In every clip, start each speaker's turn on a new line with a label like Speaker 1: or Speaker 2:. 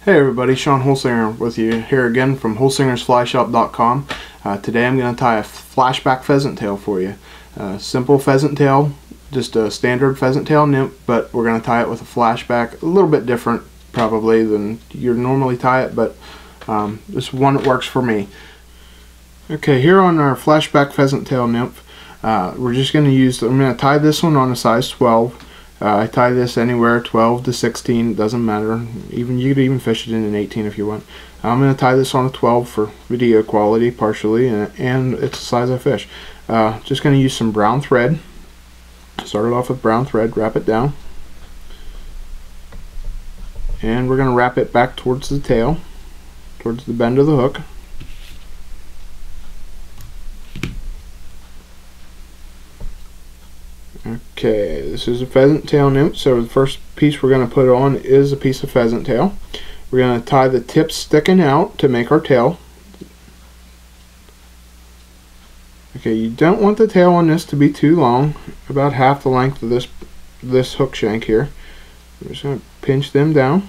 Speaker 1: Hey everybody, Sean Holsinger with you here again from holsingersflyshop.com. Today I'm going to tie a flashback pheasant tail for you. Simple pheasant tail, just a standard pheasant tail nymph, but we're going to tie it with a flashback. A little bit different probably than you normally tie it, but this one that works for me. Okay, here on our flashback pheasant tail nymph, we're just going to use, I'm going to tie this one on a size 12. I tie this anywhere 12 to 16, doesn't matter. You could even fish it in an 18 if you want. I'm going to tie this on a 12 for video quality partially, and it's the size I fish. Just going to use some brown thread. Start it off with brown thread, wrap it down, and we're going to wrap it back towards the tail, towards the bend of the hook. Okay, this is a pheasant tail nymph, so the first piece we're going to put on is a piece of pheasant tail. We're going to tie the tips sticking out to make our tail. Okay, you don't want the tail on this to be too long, about half the length of this hook shank here. I'm just going to pinch them down,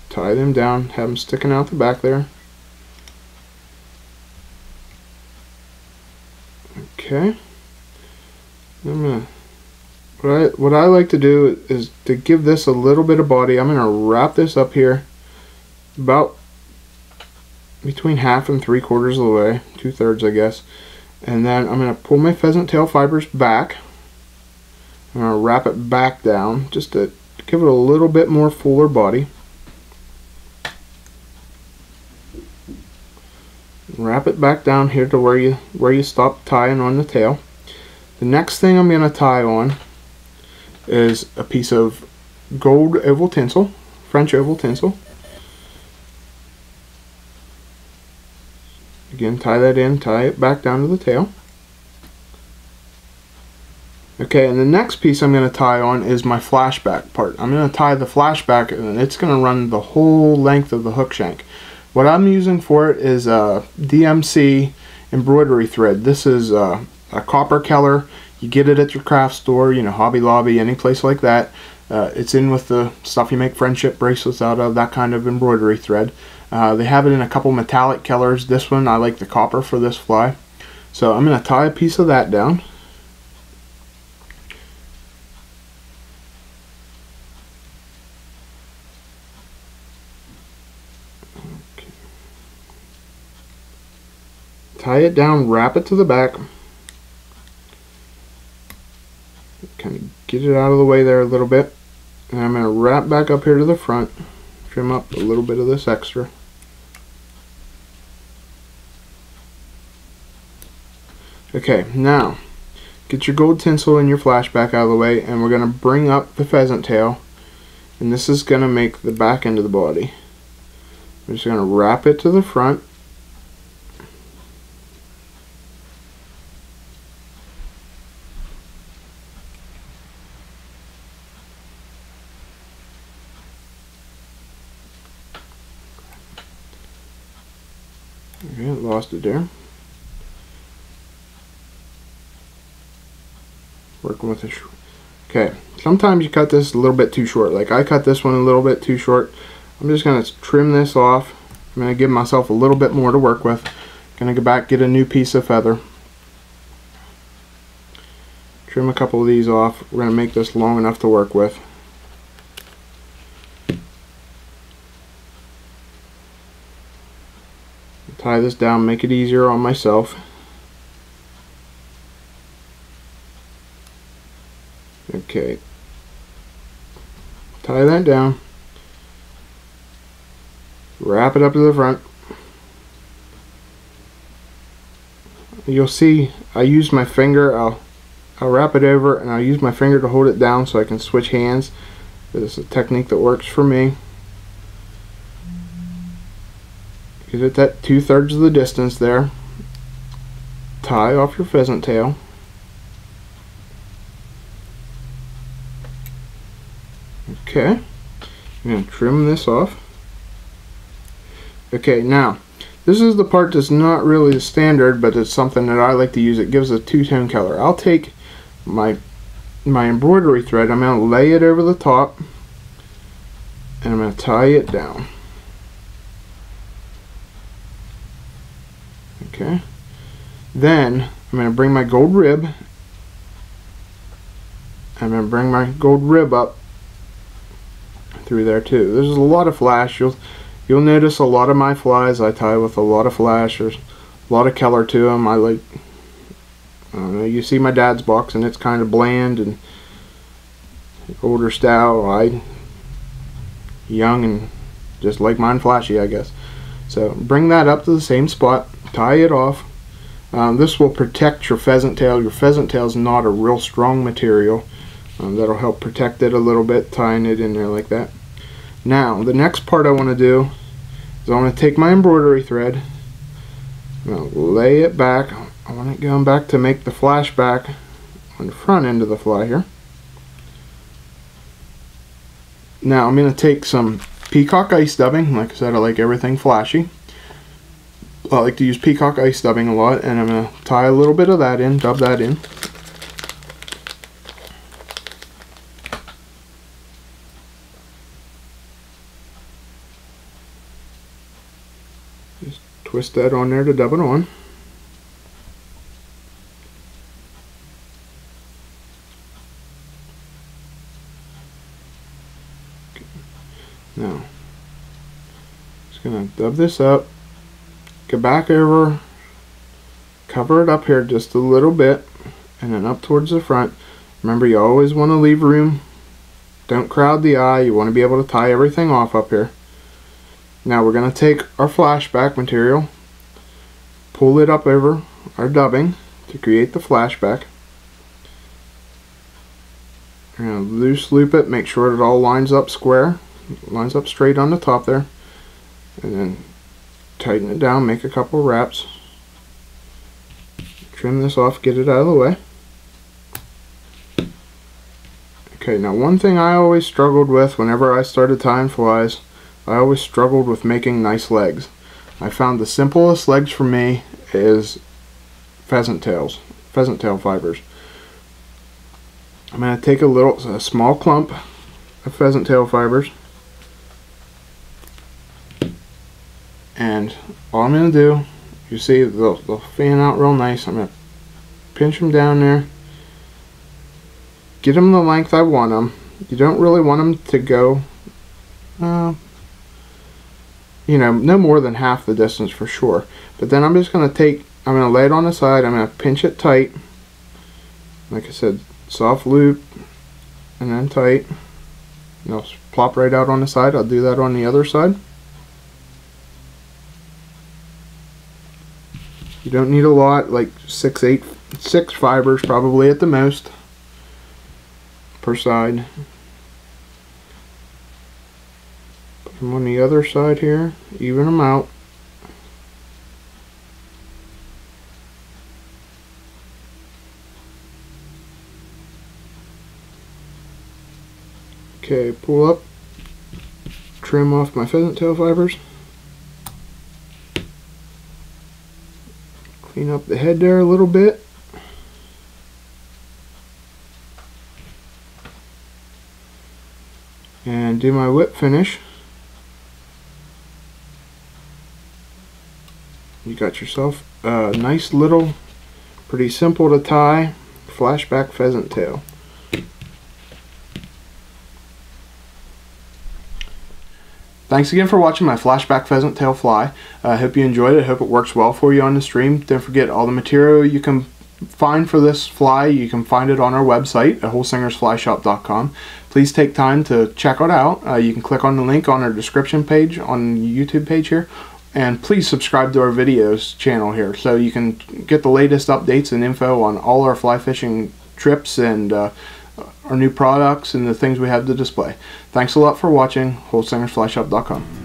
Speaker 1: tie them down, have them sticking out the back there. Okay, what I like to do is to give this a little bit of body. I'm going to wrap this up here about between half and 3/4 of the way, 2/3 I guess, and then I'm going to pull my pheasant tail fibers back. I'm going to wrap it back down just to give it a little bit more fuller body. Wrap it back down here to where you stop tying on the tail. The next thing I'm going to tie on is a piece of gold oval tinsel, French oval tinsel. Again, tie that in, tie it back down to the tail. Okay, and the next piece I'm going to tie on is my flashback part. I'm going to tie the flashback, and it's going to run the whole length of the hook shank. What I'm using for it is DMC embroidery thread. This is a copper color. You get it at your craft store, you know, Hobby Lobby, any place like that. It's in with the stuff you make friendship bracelets out of, that kind of embroidery thread. They have it in a couple metallic colors. This one, I like the copper for this fly. So I'm going to tie a piece of that down. Tie it down, wrap it to the back, kind of get it out of the way there a little bit, and I'm going to wrap back up here to the front, trim up a little bit of this extra. Okay, now get your gold tinsel and your flashback out of the way, and we're going to bring up the pheasant tail, and this is going to make the back end of the body. I'm just going to wrap it to the front. Okay, lost it there. Working with this. Okay, sometimes you cut this a little bit too short. Like I cut this one a little bit too short. I'm just going to trim this off. I'm going to give myself a little bit more to work with. Going to go back, get a new piece of feather. Trim a couple of these off. We're going to make this long enough to work with. Tie this down, make it easier on myself. Okay, tie that down, wrap it up to the front. You'll see I use my finger, I'll wrap it over and I'll use my finger to hold it down so I can switch hands. This is a technique that works for me. Get it that 2/3 of the distance there. Tie off your pheasant tail. Okay, I'm going to trim this off. Okay, now this is the part that's not really the standard, but it's something that I like to use. It gives a two-tone color. I'll take my my embroidery thread, I'm going to lay it over the top and I'm going to tie it down. Okay. Then I'm going to bring my gold rib. I'm going to bring my gold rib up through there too. There's a lot of flash. You'll notice a lot of my flies I tie with a lot of flash. There's a lot of color to them. I don't know, you see my dad's box and it's kind of bland and older style. Young and just like mine flashy, I guess. So bring that up to the same spot, tie it off. This will protect your pheasant tail. Your pheasant tail is not a real strong material. That'll help protect it a little bit, tying it in there like that. Now the next part I want to do is I want to take my embroidery thread, I'm going to lay it back. I want it going back to make the flashback on the front end of the fly here. Now I'm going to take some peacock ice dubbing. Like I said, I like everything flashy. I like to use peacock ice dubbing a lot, and I'm going to tie a little bit of that in, dub that in. Just twist that on there to dub it on. Now, just going to dub this up, go back over, cover it up here just a little bit, and then up towards the front. Remember, you always want to leave room. Don't crowd the eye. You want to be able to tie everything off up here. Now we're going to take our flashback material, pull it up over our dubbing to create the flashback. We're going to loose loop it, make sure it all lines up square. Lines up straight on the top there, and then tighten it down, make a couple wraps, trim this off, get it out of the way. Okay, now one thing I always struggled with whenever I started tying flies, I always struggled with making nice legs. I found the simplest legs for me is pheasant tail fibers. I'm going to take a small clump of pheasant tail fibers, and all I'm going to do, you see they'll fan out real nice. I'm going to pinch them down there, get them the length I want them. You don't really want them to go, you know, no more than half the distance for sure. But then I'm just going to I'm going to lay it on the side, I'm going to pinch it tight. Like I said, soft loop and then tight. And they'll plop right out on the side. I'll do that on the other side. You don't need a lot, like 6 fibers probably at the most per side. Put them on the other side here, even them out. Okay, pull up, trim off my pheasant tail fibers. Clean up the head there a little bit. And do my whip finish. You got yourself a nice little, pretty simple to tie flashback pheasant tail. Thanks again for watching my flashback pheasant tail fly. I hope you enjoyed it. I hope it works well for you on the stream. Don't forget, all the material you can find for this fly, you can find it on our website at holsingersflyshop.com. Please take time to check it out. You can click on the link on our description page on the YouTube page here. And please subscribe to our videos channel here so you can get the latest updates and info on all our fly fishing trips and our new products and the things we have to display. Thanks a lot for watching. holsingersflyshop.com.